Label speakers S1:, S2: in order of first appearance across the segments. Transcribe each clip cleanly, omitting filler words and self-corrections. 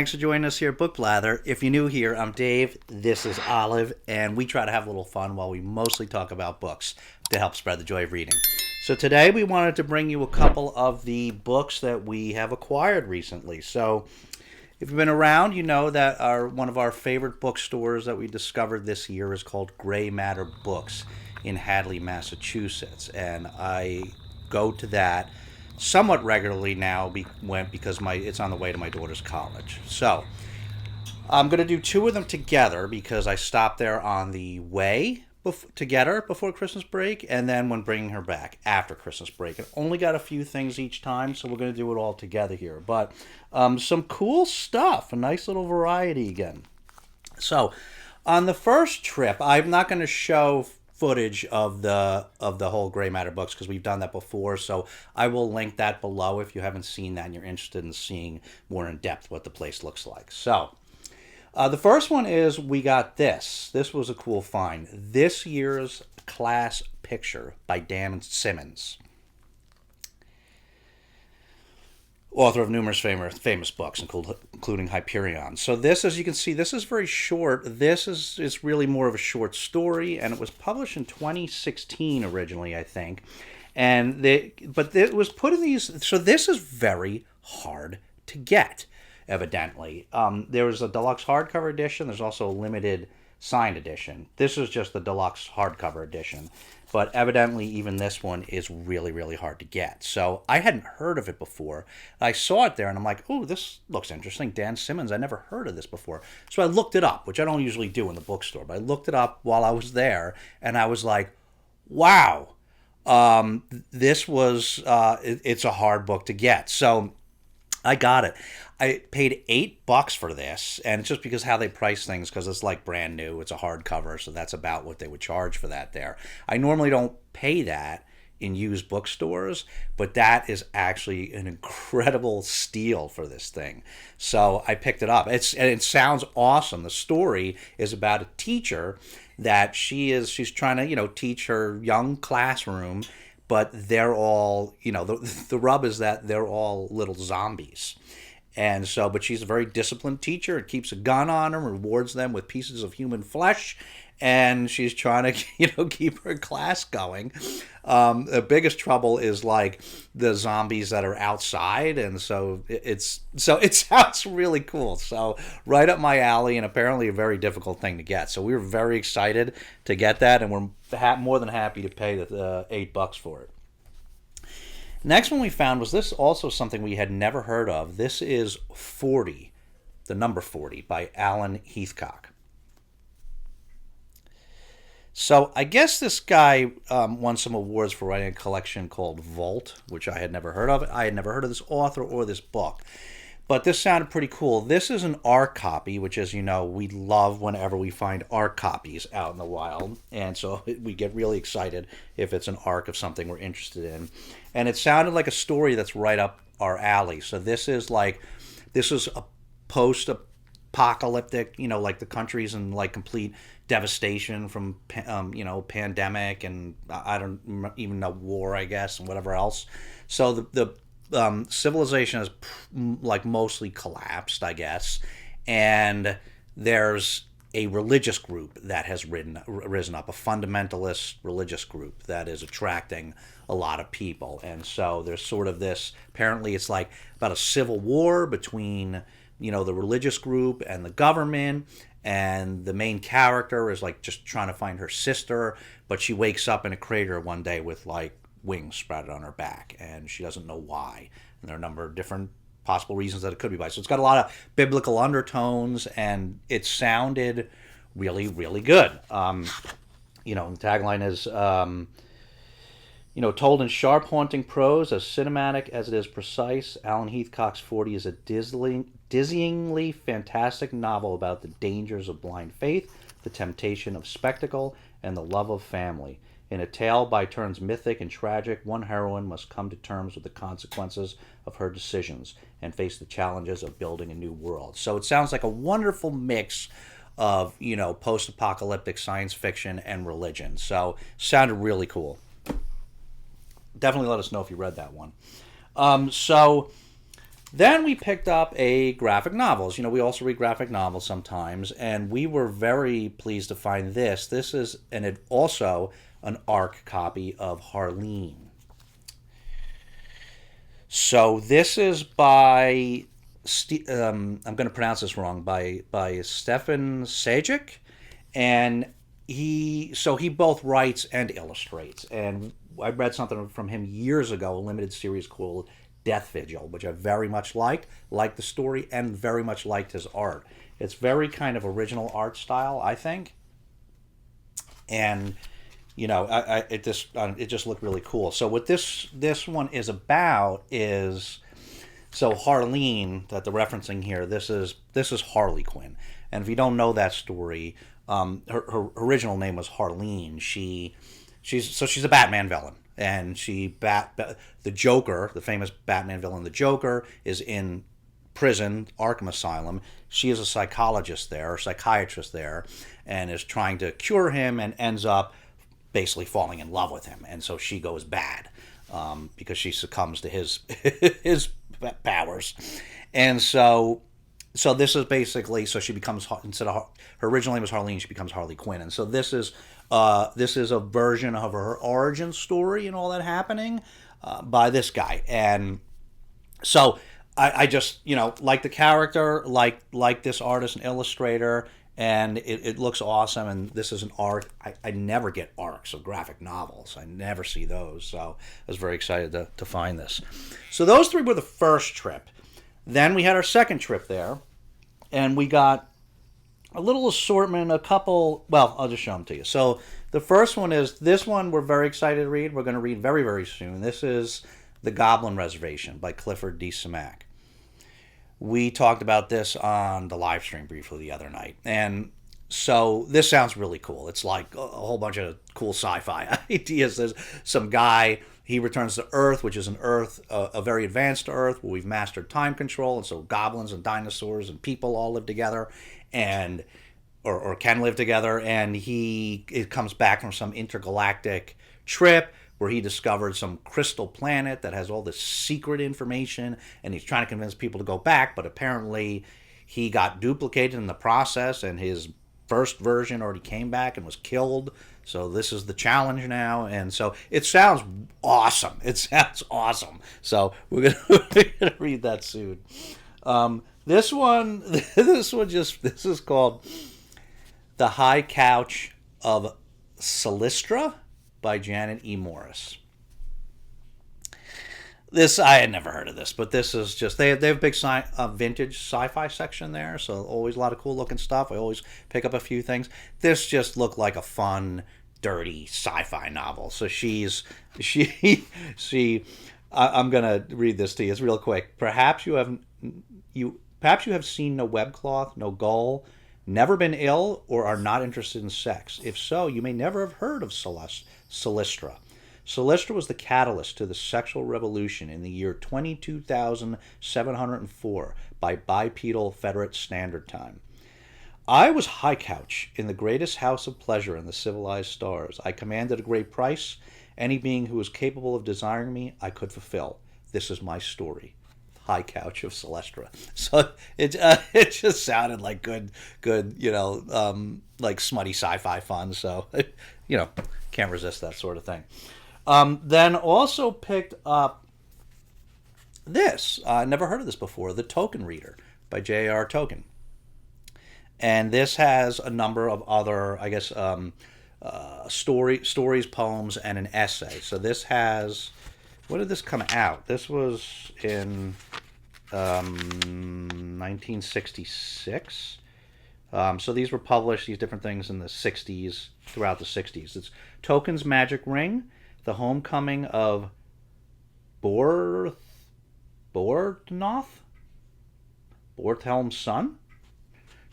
S1: Thanks for joining us here at Book Blather. If you're new here, I'm Dave. This is Olive, and we try to have a little fun while we mostly talk about books to help spread the joy of reading. So today we wanted to bring you a couple of the books that we have acquired recently. So if you've been around, you know that one of our favorite bookstores that we discovered this year is called Gray Matter Books in Hadley, Massachusetts. And I go to that somewhat regularly now because it's on the way to my daughter's college. So I'm going to do two of them together because I stopped there on the way to get her before Christmas break and then when bringing her back after Christmas break. And only got a few things each time, so we're going to do it all together here. But some cool stuff, a nice little variety again. So on the first trip, I'm not going to show footage of the whole Gray Matter books because we've done that before, so I will link that below if you haven't seen that and you're interested in seeing more in depth what the place looks like. So the first one is we got this was a cool find, This Year's Class Picture by Dan Simmons, author of numerous famous books, including Hyperion. So this, as you can see, this is very short. This is really more of a short story, and it was published in 2016 originally, I think. But it was put in these. So this is very hard to get, evidently. There was a deluxe hardcover edition. There's also a limited signed edition. This is just the deluxe hardcover edition. But evidently, even this one is really, really hard to get. So I hadn't heard of it before. I saw it there, and I'm like, oh, this looks interesting. Dan Simmons, I never heard of this before. So I looked it up, which I don't usually do in the bookstore. But I looked it up while I was there, and I was like, wow, this was, it's a hard book to get. So I got it. I paid $8 for this, and it's just because how they price things, because it's like brand new. It's a hardcover, so that's about what they would charge for that there. I normally don't pay that in used bookstores, but that is actually an incredible steal for this thing. So I picked it up. It sounds awesome. The story is about a teacher that she's trying to, teach her young classroom, but they're all, the rub is that they're all little zombies. And so, but she's a very disciplined teacher and keeps a gun on them, rewards them with pieces of human flesh, and she's trying to, keep her class going. The biggest trouble is like the zombies that are outside, and so it sounds really cool. So right up my alley, and apparently a very difficult thing to get. So we were very excited to get that, and we're more than happy to pay the $8 for it. Next one we found was this, also something we had never heard of. This is 40, the number 40, by Alan Heathcock. So I guess this guy won some awards for writing a collection called Vault, which I had never heard of. I had never heard of this author or this book. But this sounded pretty cool. This is an ARC copy, which, as you know, we love whenever we find ARC copies out in the wild. And so we get really excited if it's an ARC of something we're interested in. And it sounded like a story that's right up our alley. So this is a post-apocalyptic, like the country's in like complete devastation from, pandemic and I don't even know, war, I guess, and whatever else. So the civilization has like mostly collapsed, I guess, and there's a religious group that has risen up, a fundamentalist religious group that is attracting a lot of people. And so there's sort of this, apparently it's like about a civil war between, the religious group and the government, and the main character is like just trying to find her sister, but she wakes up in a crater one day with like wings sprouted on her back, and she doesn't know why. And there are a number of different possible reasons that it could be by. So it's got a lot of biblical undertones, and it sounded really, really good. The tagline is, told in sharp, haunting prose, as cinematic as it is precise, Alan Heathcock's 40 is a dizzyingly fantastic novel about the dangers of blind faith, the temptation of spectacle, and the love of family. In a tale by turns mythic and tragic, one heroine must come to terms with the consequences of her decisions and face the challenges of building a new world. So it sounds like a wonderful mix of, post-apocalyptic science fiction and religion. So sounded really cool. Definitely let us know if you read that one. So Then we picked up a graphic novels. You know, we also read graphic novels sometimes, and we were very pleased to find this. This is also an ARC copy of Harleen. So this is by I'm going to pronounce this wrong, by Stefan Sajic, and he both writes and illustrates. And I read something from him years ago, a limited series called Death Vigil, which I very much liked the story, and very much liked his art. It's very kind of original art style, I think, and you know, it just looked really cool. So what this one is about is, so Harleen that they're referencing here, this is Harley Quinn, and if you don't know that story, her original name was Harleen. She's a Batman villain, and the Joker, the famous Batman villain, the Joker, is in prison, Arkham Asylum. She is a psychiatrist there, and is trying to cure him, and ends up basically falling in love with him, and so she goes bad because she succumbs to his his powers, and so this is basically, so she becomes, instead of her original name was Harleen, she becomes Harley Quinn, and so this is a version of her origin story and all that happening by this guy, and so I just, you know, like the character, like this artist and illustrator, and it looks awesome. And this is an arc. I never get arcs of graphic novels. I never see those. So I was very excited to find this. So those three were the first trip. Then we had our second trip there, and we got a little assortment, a couple, well, I'll just show them to you. So the first one is, this one we're very excited to read. We're going to read very, very soon. This is The Goblin Reservation by Clifford D. Simak. We talked about this on the live stream briefly the other night. And so this sounds really cool. It's like a whole bunch of cool sci-fi ideas. There's some guy, he returns to Earth, which is an Earth, a very advanced Earth, where we've mastered time control. And so goblins and dinosaurs and people all live together, and or can live together. And it comes back from some intergalactic trip where he discovered some crystal planet that has all this secret information, and he's trying to convince people to go back, but apparently he got duplicated in the process, and his first version already came back and was killed. So this is the challenge now, and so it sounds awesome. So we're gonna read that soon. This is called The High Couch of Silistra by Janet E. Morris. This, I had never heard of this, but this is just, they have a big vintage sci-fi section there, so always a lot of cool looking stuff. I always pick up a few things. This just looked like a fun, dirty sci-fi novel. So I'm gonna read this to you. It's real quick. Perhaps you have seen no webcloth, no gull, never been ill, or are not interested in sex. If so, you may never have heard of Silistra. Silistra was the catalyst to the sexual revolution in the year 22,704 by bipedal Federate Standard Time. I was high couch in the greatest house of pleasure in the civilized stars. I commanded a great price. Any being who was capable of desiring me, I could fulfill. This is my story. High Couch of Silistra. So it just sounded like good, like smutty sci-fi fun. So, can't resist that sort of thing. Then also picked up this. I never heard of this before. The Token Reader by J.R. Tolkien. And this has a number of other, I guess, stories, poems, and an essay. So this has, when did this come out? This was in 1966. So these were published, these different things, in the 60s, throughout the 60s. It's Tolkien's Magic Ring, The Homecoming of Borthelm's Son,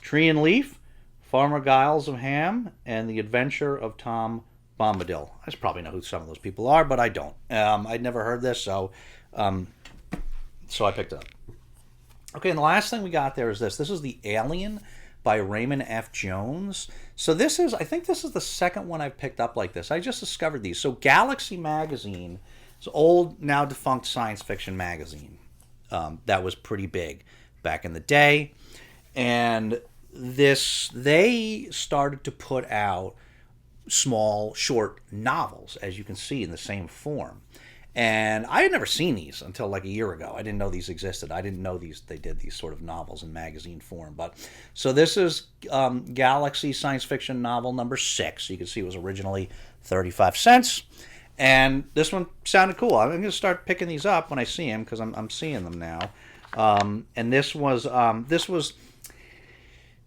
S1: Tree and Leaf, Farmer Giles of Ham, and The Adventure of Tom Bombadil. I probably know who some of those people are, but I don't. I'd never heard this, so I picked it up. Okay, and the last thing we got there is this. This is The Alien by Raymond F. Jones. So I think this is the second one I've picked up like this. I just discovered these. So Galaxy Magazine, it's an old, now defunct science fiction magazine. That was pretty big back in the day. And they started to put out small, short novels, as you can see, in the same form. And I had never seen these until like a year ago. I didn't know these existed. I didn't know they did these sort of novels in magazine form. But so this is Galaxy Science Fiction Novel number 6. You can see it was originally 35 cents. And this one sounded cool. I'm going to start picking these up when I see them, because I'm seeing them now. And this was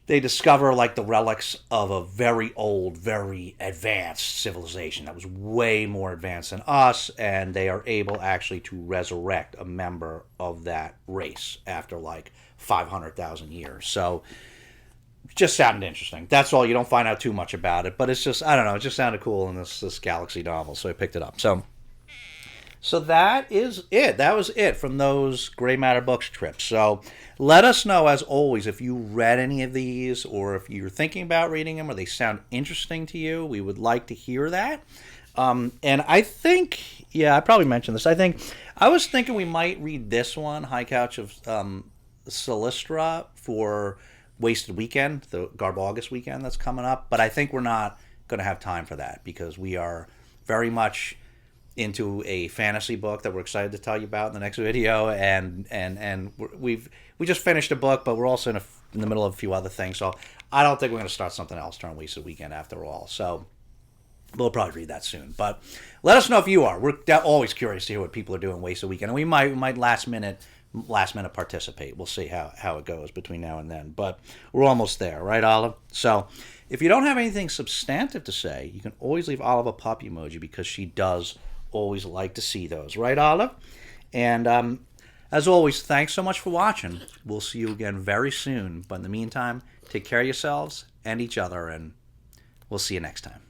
S1: they discover like the relics of a very old, very advanced civilization that was way more advanced than us, and they are able actually to resurrect a member of that race after like 500,000 years. So just sounded interesting. That's all. You don't find out too much about it, but it's just, I don't know, it just sounded cool in this Galaxy novel, so I picked it up. So that is it. That was it from those Gray Matter Books trips. So let us know, as always, if you read any of these, or if you're thinking about reading them, or they sound interesting to you. We would like to hear that. And I think, I probably mentioned this. I was thinking we might read this one, High Couch of Silistra, for Wasted Weekend, the Garb August weekend that's coming up. But I think we're not going to have time for that, because we are very much into a fantasy book that we're excited to tell you about in the next video, and we just finished a book, but we're also in the middle of a few other things, so I don't think we're going to start something else during Wasted Weekend after all. So we'll probably read that soon. But let us know if you are. We're always curious to hear what people are doing Wasted Weekend, and we might last minute participate. We'll see how it goes between now and then, but we're almost there, right, Olive? So if you don't have anything substantive to say, you can always leave Olive a puppy emoji, because she does always like to see those, right, Olive? And as always, thanks so much for watching. We'll see you again very soon, but in the meantime, take care of yourselves and each other, and we'll see you next time.